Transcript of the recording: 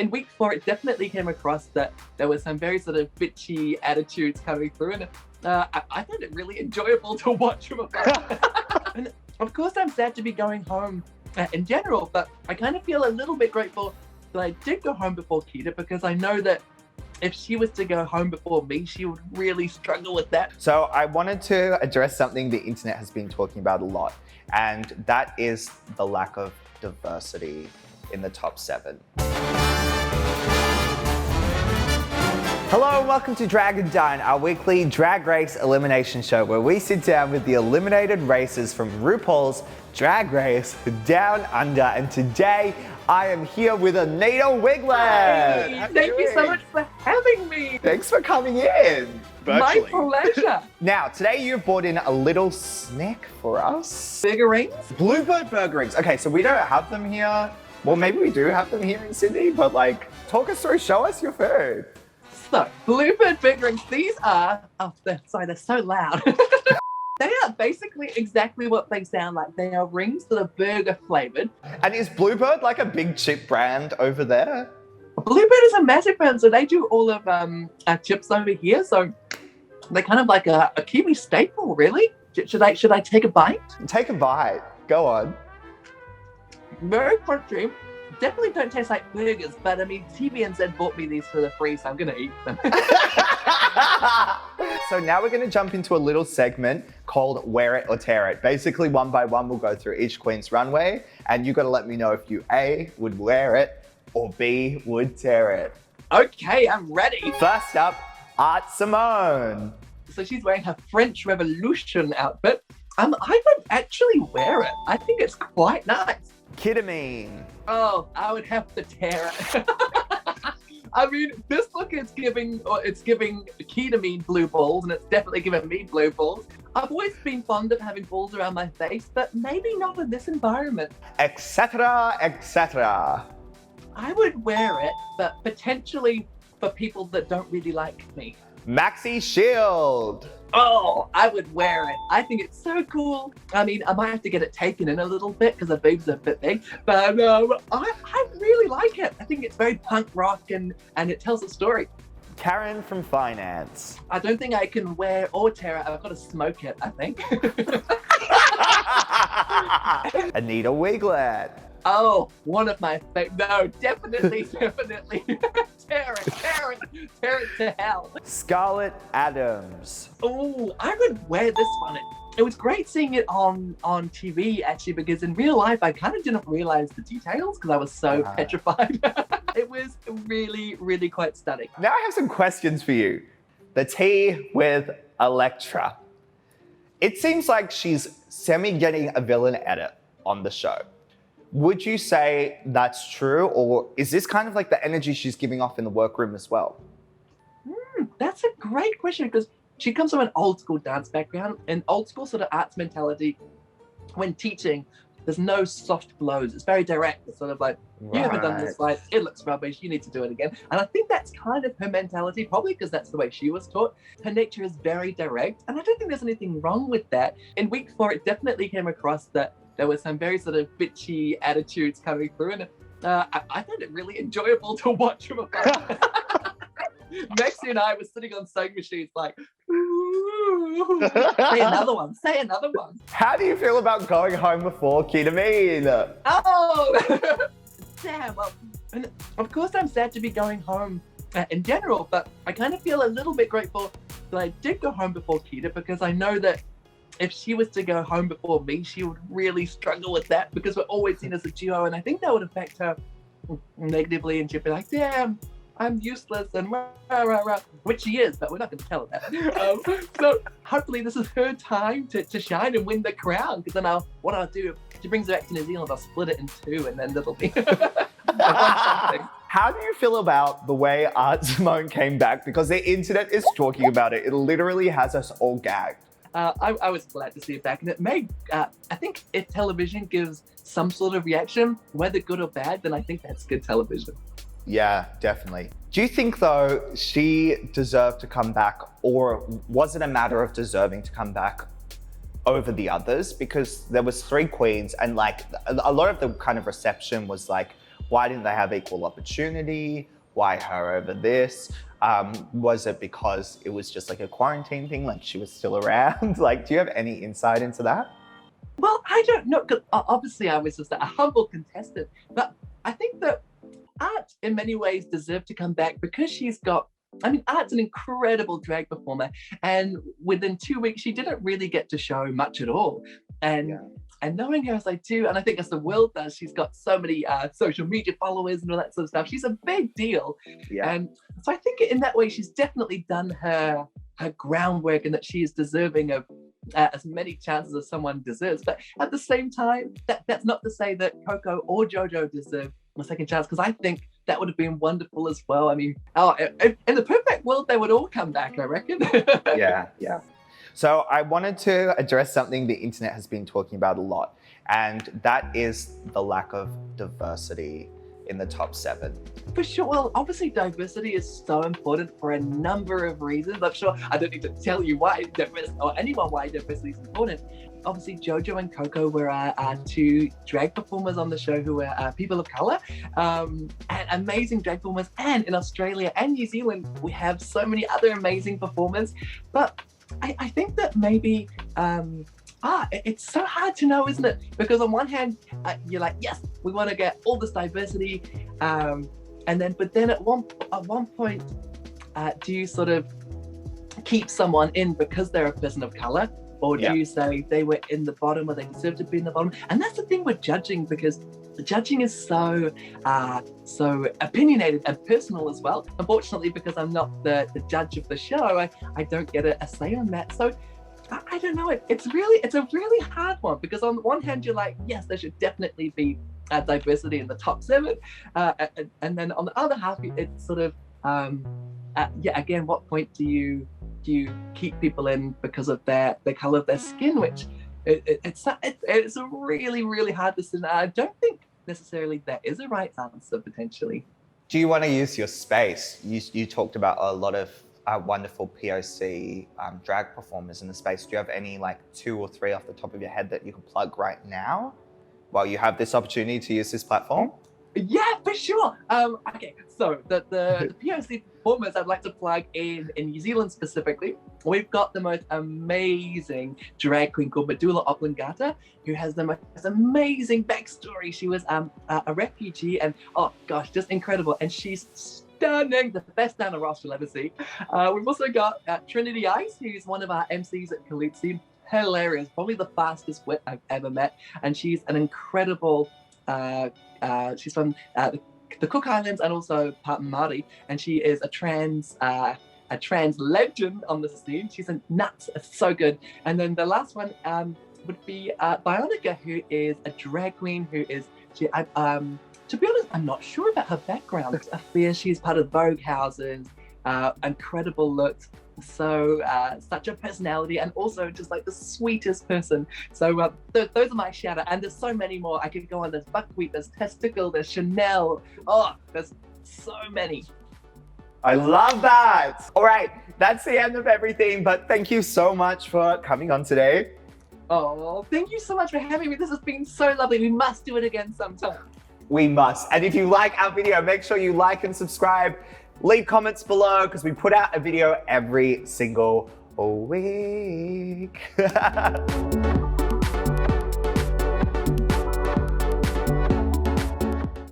in week 4, it definitely came across that there was some very sort of bitchy attitudes coming through, and I found it really enjoyable to watch from above. And of course, I'm sad to be going home in general, but I kind of feel a little bit grateful that I did go home before Kita, because I know that if she was to go home before me, she would really struggle with that. So I wanted to address something the internet has been talking about a lot, and that is the lack of diversity in the top 7. Hello and welcome to Drag and Dine, our weekly drag race elimination show where we sit down with the eliminated racers from RuPaul's Drag Race Down Under. And today I am here with Anita Wiglit. Hey, thank you so much for having me. Thanks for coming in. Virtually. My pleasure. Now, today you've brought in a little snack for us. Burger rings? Bluebird burger rings. Okay, so we don't have them here. Well, maybe we do have them here in Sydney, but like, talk us through, show us your food. So, Bluebird burger rings, these are, they're so loud. They are basically exactly what they sound like. They are rings that are burger flavored. And is Bluebird like a big chip brand over there? Bluebird is a massive brand, so they do all of our chips over here. So they're kind of like a Kiwi staple, really. Should I take a bite? Take a bite. Go on. Very crunchy. Definitely don't taste like burgers, but I mean, TVNZ bought me these for the free, so I'm gonna eat them. So now we're gonna jump into a little segment called Wear It or Tear It. Basically, one by one, we'll go through each queen's runway, and you gotta let me know if you A, would wear it, or B, would tear it. Okay, I'm ready. First up, Art Simone. So she's wearing her French Revolution outfit. I would actually wear it. I think it's quite nice. Ketamine. Oh, I would have to tear it. I mean, this look is giving ketamine blue balls, and it's definitely giving me blue balls. I've always been fond of having balls around my face, but maybe not in this environment. Etc., etc. I would wear it, but potentially for people that don't really like me. Maxi Shield. Oh, I would wear it. I think it's so cool. I mean, I might have to get it taken in a little bit because her boobs are a bit big, but I really like it. I think it's very punk rock and it tells a story. Karen from Finance. I don't think I can wear or tear it. I've got to smoke it, I think. Anita Wiglit. Oh, one of my favorite. No, definitely. Tear it to hell. Scarlett Adams. Oh, I would wear this one. It was great seeing it on TV, actually, because in real life, I kind of didn't realize the details because I was so petrified. It was really, really quite stunning. Now I have some questions for you. The tea with Elektra. It seems like she's semi-getting a villain edit on the show. Would you say that's true, or is this kind of like the energy she's giving off in the workroom as well? That's a great question, because she comes from an old school dance background, an old school sort of arts mentality. When teaching, there's no soft blows. It's very direct. It's sort of like, you haven't done this right, it looks rubbish, you need to do it again. And I think that's kind of her mentality, probably because that's the way she was taught. Her nature is very direct, and I don't think there's anything wrong with that. In week 4, it definitely came across that there was some very sort of bitchy attitudes coming through, and I found it really enjoyable to watch from above. Maxie and I were sitting on sewing machines like, ooh, say another one. How do you feel about going home before ketamine? Oh, damn. Well, and of course I'm sad to be going home in general, but I kind of feel a little bit grateful that I did go home before Kita, because I know that if she was to go home before me, she would really struggle with that, because we're always seen as a duo, and I think that would affect her negatively, and she'd be like, damn, I'm useless, and rah, rah, rah, which she is, but we're not going to tell her that. So hopefully this is her time to shine and win the crown, because then what I'll do, if she brings her back to New Zealand, I'll split it in 2, and then it'll be... How do you feel about the way Art Simone came back? Because the internet is talking about it. It literally has us all gagged. I was glad to see it back, and it made, I think if television gives some sort of reaction, whether good or bad, then I think that's good television. Yeah, definitely. Do you think, though, she deserved to come back, or was it a matter of deserving to come back over the others? Because there was 3 queens, and like a lot of the kind of reception was like, Why didn't they have equal opportunity? Why her over this? Was it because it was just like a quarantine thing, like she was still around? Like, do you have any insight into that? Well, I don't know, because obviously I was just a humble contestant, but I think that Art in many ways deserved to come back because Art's an incredible drag performer, and within 2 weeks she didn't really get to show much at all. And knowing her as I do, and I think as the world does, she's got so many social media followers and all that sort of stuff. She's a big deal. Yeah. And so I think in that way, she's definitely done her groundwork, and that she is deserving of as many chances as someone deserves. But at the same time, that's not to say that Coco or Jojo deserve a second chance, because I think that would have been wonderful as well. I mean, in the perfect world, they would all come back, I reckon. Yeah. So I wanted to address something the internet has been talking about a lot, and that is the lack of diversity in the top 7. For sure. Well, obviously diversity is so important for a number of reasons. I'm sure I don't need to tell you why diversity, or anyone why diversity is important. Obviously, Jojo and Coco were our 2 drag performers on the show who were people of colour, and amazing drag performers. And in Australia and New Zealand, we have so many other amazing performers. But I think that maybe it's so hard to know, isn't it? Because on one hand, you're like, yes, we want to get all this diversity, but then at one point, do you sort of keep someone in because they're a person of color, or do you say they were in the bottom or they deserve to be in the bottom? And that's the thing with judging, because the judging is so opinionated and personal as well. Unfortunately, because I'm not the judge of the show, I don't get a say on that. So I don't know. It's a really hard one, because on the one hand you're like, yes, there should definitely be diversity in the top 7, and then on the other half, it's sort of again, what point do you keep people in because of the color of their skin, which it's a really, really hard decision. I don't think necessarily there is a right answer potentially. Do you want to use your space? You talked about a lot of wonderful POC drag performers in the space. Do you have any 2 or 3 off the top of your head that you can plug right now while you have this opportunity to use this platform? Yeah, for sure. Okay, so the POC performers I'd like to plug in New Zealand specifically. We've got the most amazing drag queen called Medulla Oblongata, who has the most amazing backstory. She was a refugee, and oh gosh, just incredible. And she's stunning, the best Dana Ross you'll ever see. We've also got Trinity Ice, who's one of our MCs at Calypso. Hilarious, probably the fastest wit I've ever met, and she's an incredible. She's from the Cook Islands and also part Māori, and she is a trans legend on the scene. She's a nuts, so good. And then the last one would be Bionica, who is a drag queen who is to be honest, I'm not sure about her background. I fear she's part of Vogue houses, incredible looks. So such a personality, and also just the sweetest person. So those are my shout out, and there's so many more. I could go on. There's Buckwheat, there's Testicle, there's Chanel. Oh, there's so many. I love that. All right, that's the end of everything, but thank you so much for coming on today. Oh, thank you so much for having me. This has been so lovely. We must do it again sometime. We must. And if you like our video, make sure you like and subscribe. Leave comments below, because we put out a video every single week.